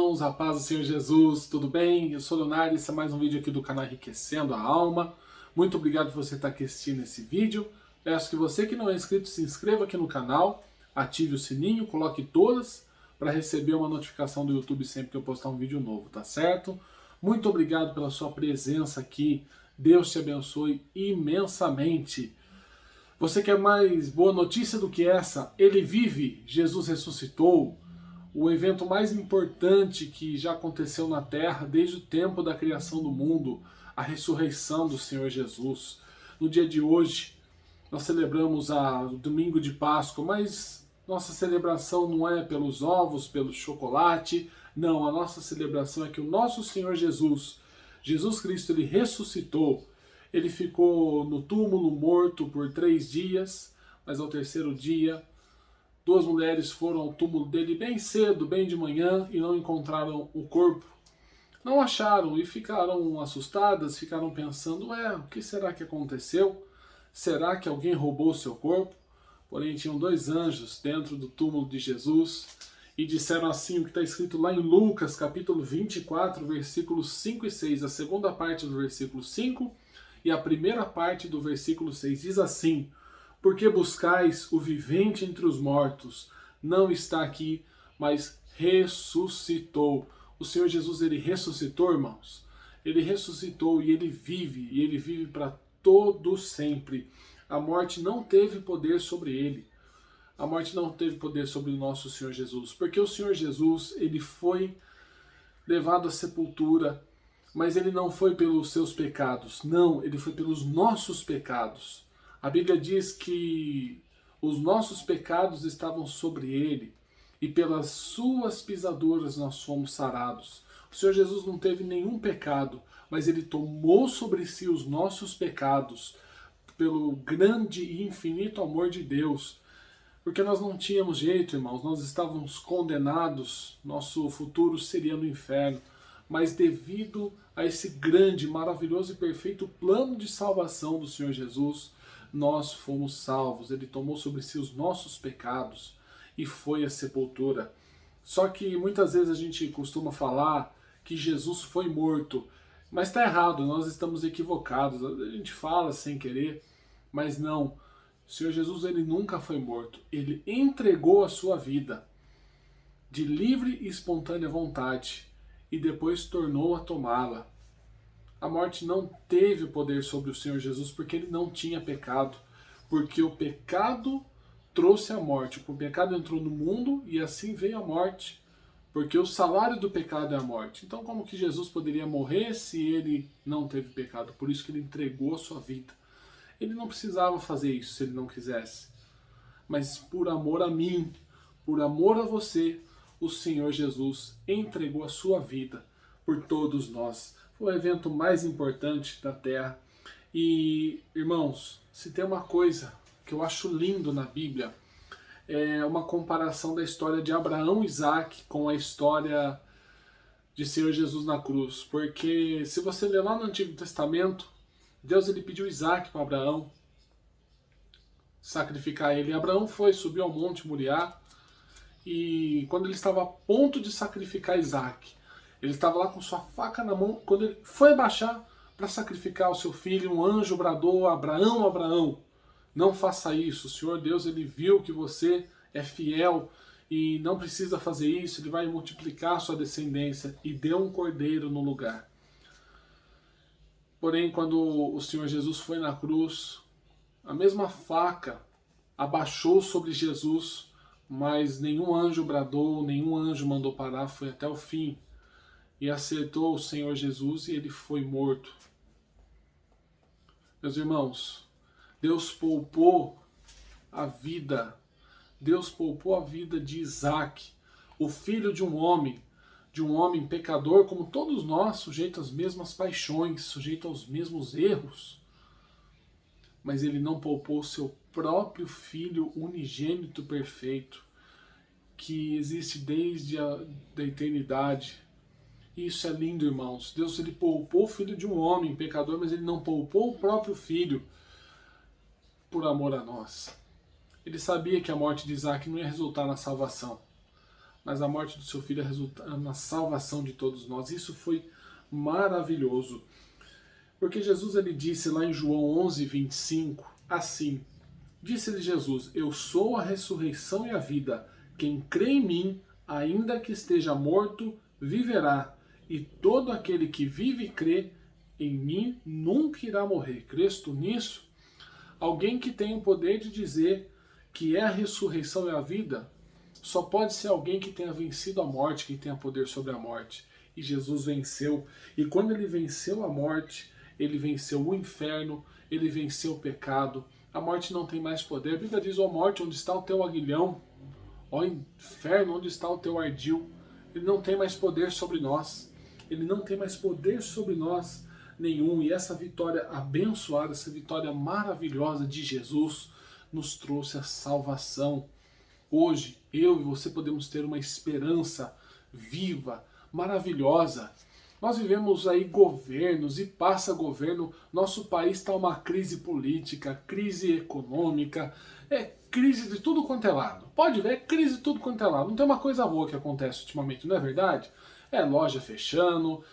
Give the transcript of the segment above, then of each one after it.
irmãos, a paz do Senhor Jesus, tudo bem? Eu sou o Leonardo e esse é mais um vídeo aqui do canal Enriquecendo a Alma. Muito obrigado por você estar aqui assistindo esse vídeo. Peço que você que não é inscrito se inscreva aqui no canal, ative o sininho, coloque todas para receber uma notificação do YouTube sempre que eu postar um vídeo novo, tá certo? Muito obrigado pela sua presença aqui, Deus te abençoe imensamente. Você quer mais boa notícia do que essa? Ele vive, Jesus ressuscitou. O evento mais importante que já aconteceu na Terra desde o tempo da criação do mundo, a ressurreição do Senhor Jesus. No dia de hoje, nós celebramos o domingo de Páscoa, mas nossa celebração não é pelos ovos, pelo chocolate, não, a nossa celebração é que o nosso Senhor Jesus, Jesus Cristo, ele ressuscitou. Ele ficou no túmulo morto por 3 dias, mas ao terceiro dia, 2 mulheres foram ao túmulo dele bem cedo, bem de manhã, e não encontraram o corpo. Não acharam e ficaram assustadas, ficaram pensando, o que será que aconteceu? Será que alguém roubou seu corpo? Porém, tinham 2 anjos dentro do túmulo de Jesus e disseram assim o que está escrito lá em Lucas, capítulo 24, versículos 5 e 6, a segunda parte do versículo 5 e a primeira parte do versículo 6, diz assim: porque buscais o vivente entre os mortos, não está aqui, mas ressuscitou. O Senhor Jesus, ele ressuscitou, irmãos. Ele ressuscitou e ele vive para todo sempre. A morte não teve poder sobre ele. A morte não teve poder sobre o nosso Senhor Jesus, porque o Senhor Jesus, ele foi levado à sepultura, mas ele não foi pelos seus pecados, não, ele foi pelos nossos pecados. A Bíblia diz que os nossos pecados estavam sobre ele e pelas suas pisaduras nós fomos sarados. O Senhor Jesus não teve nenhum pecado, mas ele tomou sobre si os nossos pecados pelo grande e infinito amor de Deus. Porque nós não tínhamos jeito, irmãos, nós estávamos condenados, nosso futuro seria no inferno. Mas devido a esse grande, maravilhoso e perfeito plano de salvação do Senhor Jesus, nós fomos salvos. Ele tomou sobre si os nossos pecados e foi à sepultura. Só que muitas vezes a gente costuma falar que Jesus foi morto, mas está errado, nós estamos equivocados. A gente fala sem querer, mas não. O Senhor Jesus, ele nunca foi morto. Ele entregou a sua vida de livre e espontânea vontade e depois tornou a tomá-la. A morte não teve poder sobre o Senhor Jesus porque ele não tinha pecado. Porque o pecado trouxe a morte. O pecado entrou no mundo e assim veio a morte. Porque o salário do pecado é a morte. Então como que Jesus poderia morrer se ele não teve pecado? Por isso que ele entregou a sua vida. Ele não precisava fazer isso se ele não quisesse. Mas por amor a mim, por amor a você, o Senhor Jesus entregou a sua vida por todos nós. Foi o evento mais importante da Terra. E, irmãos, se tem uma coisa que eu acho lindo na Bíblia, é uma comparação da história de Abraão e Isaac com a história de Senhor Jesus na cruz. Porque se você ler lá no Antigo Testamento, Deus ele pediu Isaac para Abraão sacrificar ele. E Abraão foi, subiu ao monte Moriá, e quando ele estava a ponto de sacrificar Isaac, ele estava lá com sua faca na mão, quando ele foi abaixar para sacrificar o seu filho, um anjo bradou: Abraão, Abraão, não faça isso, o Senhor Deus ele viu que você é fiel e não precisa fazer isso, ele vai multiplicar a sua descendência, e deu um cordeiro no lugar. Porém, quando o Senhor Jesus foi na cruz, a mesma faca abaixou sobre Jesus, mas nenhum anjo bradou, nenhum anjo mandou parar, foi até o fim. E acertou o Senhor Jesus e ele foi morto. Meus irmãos, Deus poupou a vida. Deus poupou a vida de Isaac, o filho de um homem pecador como todos nós, sujeito às mesmas paixões, sujeito aos mesmos erros. Mas ele não poupou seu próprio filho unigênito perfeito, que existe desde a da eternidade. E isso é lindo, irmãos. Deus ele poupou o filho de um homem pecador, mas ele não poupou o próprio filho por amor a nós. Ele sabia que a morte de Isaac não ia resultar na salvação, mas a morte do seu filho é resultando na salvação de todos nós. Isso foi maravilhoso. Porque Jesus ele disse lá em João 11:25, assim, disse-lhe Jesus, eu sou a ressurreição e a vida, quem crê em mim, ainda que esteja morto, viverá, e todo aquele que vive e crê em mim nunca irá morrer. Crês tu nisso? Alguém que tem o poder de dizer que é a ressurreição e a vida, só pode ser alguém que tenha vencido a morte, que tenha poder sobre a morte. E Jesus venceu. E quando ele venceu a morte, ele venceu o inferno, ele venceu o pecado. A morte não tem mais poder. A Bíblia diz, ó morte, onde está o teu aguilhão? Ó inferno, onde está o teu ardil? Ele não tem mais poder sobre nós. Ele não tem mais poder sobre nós nenhum. E essa vitória abençoada, essa vitória maravilhosa de Jesus nos trouxe a salvação. Hoje, eu e você podemos ter uma esperança viva, maravilhosa. Nós vivemos aí governos e passa governo, nosso país está uma crise política, crise econômica, crise de tudo quanto é lado. Pode ver, crise de tudo quanto é lado. Não tem uma coisa boa que acontece ultimamente, não é verdade? É loja fechando,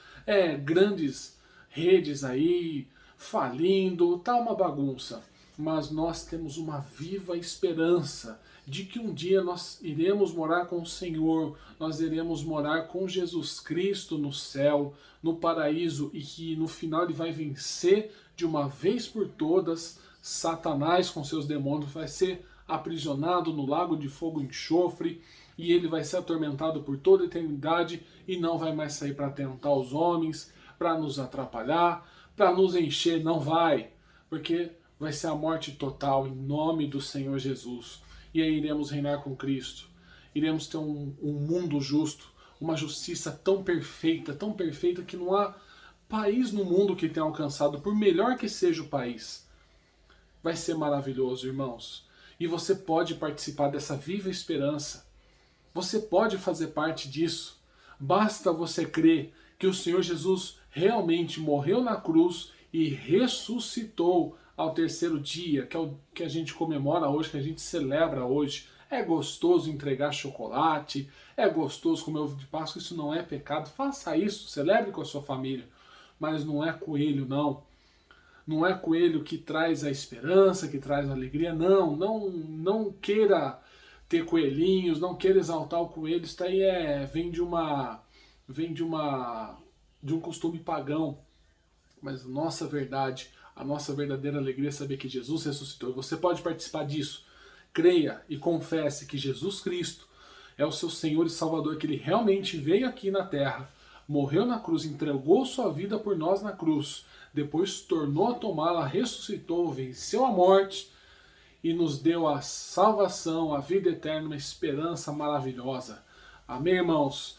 grandes redes aí falindo, tá uma bagunça. Mas nós temos uma viva esperança de que um dia nós iremos morar com o Senhor, nós iremos morar com Jesus Cristo no céu, no paraíso, e que no final ele vai vencer de uma vez por todas Satanás com seus demônios, vai ser aprisionado no lago de fogo e enxofre, e ele vai ser atormentado por toda a eternidade e não vai mais sair para tentar os homens, para nos atrapalhar, para nos encher, não vai, porque vai ser a morte total em nome do Senhor Jesus. E aí iremos reinar com Cristo. Iremos ter um mundo justo, uma justiça tão perfeita que não há país no mundo que tenha alcançado, por melhor que seja o país. Vai ser maravilhoso, irmãos. E você pode participar dessa viva esperança. Você pode fazer parte disso. Basta você crer que o Senhor Jesus realmente morreu na cruz e ressuscitou ao terceiro dia, que é o que a gente comemora hoje, que a gente celebra hoje. É gostoso entregar chocolate, é gostoso comer ovo de Páscoa, isso não é pecado. Faça isso, celebre com a sua família. Mas não é coelho, não. Não é coelho que traz a esperança, que traz a alegria. Não queira ter coelhinhos, não queira exaltar o coelho. Isso aí vem de um costume pagão. Mas a nossa verdade, a nossa verdadeira alegria é saber que Jesus ressuscitou. E você pode participar disso. Creia e confesse que Jesus Cristo é o seu Senhor e Salvador, que Ele realmente veio aqui na terra, morreu na cruz, entregou sua vida por nós na cruz, depois tornou a tomá-la, ressuscitou, venceu a morte e nos deu a salvação, a vida eterna, uma esperança maravilhosa. Amém, irmãos?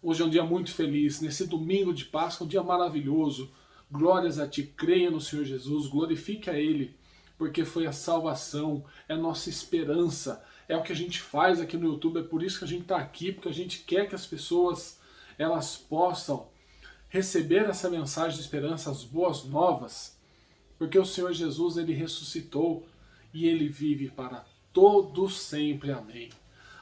Hoje é um dia muito feliz, nesse domingo de Páscoa, um dia maravilhoso. Glórias a ti, creia no Senhor Jesus, glorifique a Ele, porque foi a salvação, é a nossa esperança, é o que a gente faz aqui no YouTube, é por isso que a gente está aqui, porque a gente quer que as pessoas elas possam receber essa mensagem de esperança, as boas novas, porque o Senhor Jesus, Ele ressuscitou e Ele vive para todo sempre, amém.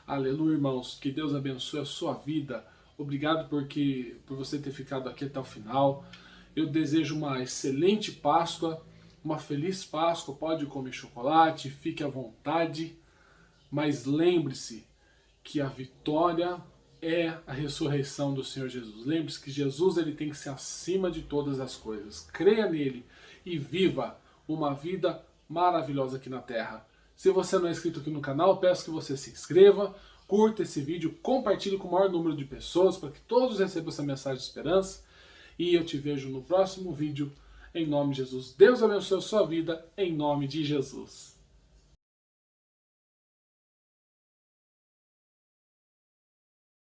Aleluia, irmãos, que Deus abençoe a sua vida, obrigado por você ter ficado aqui até o final. Eu desejo uma excelente Páscoa, uma feliz Páscoa, pode comer chocolate, fique à vontade, mas lembre-se que a vitória é a ressurreição do Senhor Jesus. Lembre-se que Jesus ele tem que ser acima de todas as coisas. Creia nele e viva uma vida maravilhosa aqui na Terra. Se você não é inscrito aqui no canal, peço que você se inscreva, curta esse vídeo, compartilhe com o maior número de pessoas para que todos recebam essa mensagem de esperança. E eu te vejo no próximo vídeo, em nome de Jesus. Deus abençoe a sua vida, em nome de Jesus.